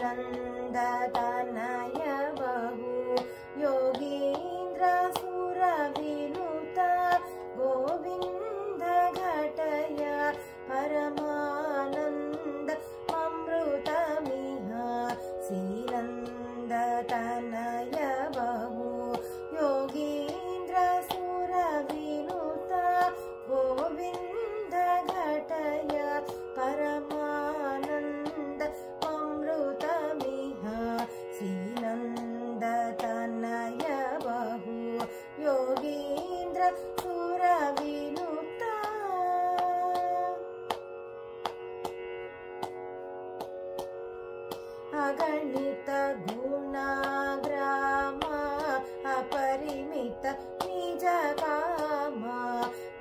श्रीनन्दतनय बहु योगीन्द्र सुरविनुत गोविन्द घटय परमानन्द अमृतमिह श्रीनन्दतनय बहु योगीन्द्र सुरविनुत गोविन्द घटय परमानन्द अमृतमिह श्रीनन्दतनय बहु योगीन्द्र सुरविनुत अगणित गुणाग्राम अपरिमित निज काम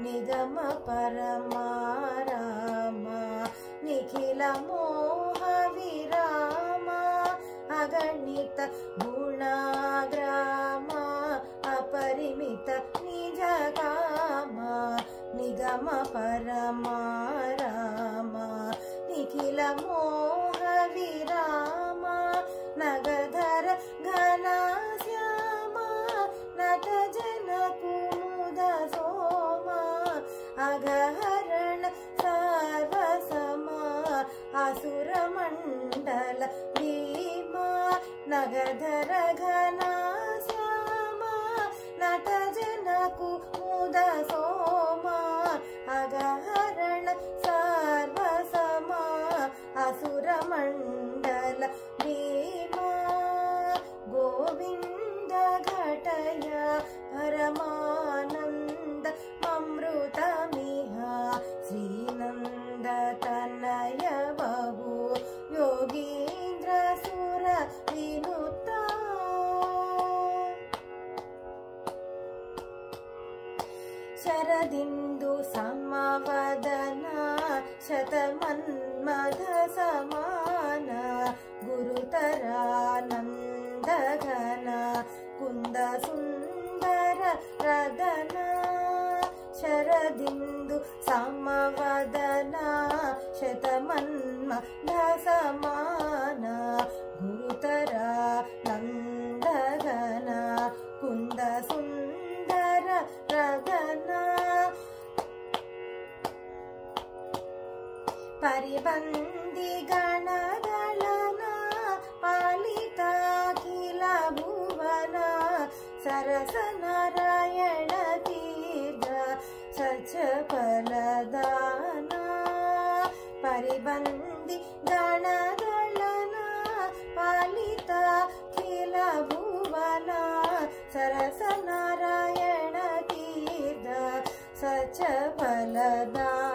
निगम परमाराम निखिल मोह विराम अगणित गुणाग्राम अपरिमित निज काम निगम परमाराम निखिल मोह विराम नगधर घना श्याम नट जन कुमुद सोम अघहरण सर्वसमा असुर मंडल भीमा नगधर घना श्याम नट जन कुमुद सोम अघहरण सर्वसमा असुर मंडल भीमा गोविंद घटय परमानंद अमृतमिह श्रीनन्दतनय बहु योगीन्द्र सुरविनुत शरदिन्दु समवदन शतमन्मथ समान गुरुतरानन्द घन कुन्द सुन्दर रदन शरदिन्दु समवदन शतमन्मथ समान गुरुतरानन्द घन कुन्द सुन्दर रदन परिबंदी गणदलन पालित अखिल भुवन सरस नारायण तीर्थ सच फलदान परिबंदी गणदलन पालित अखिल भुवन सरस नारायण तीर्थ सच फलदान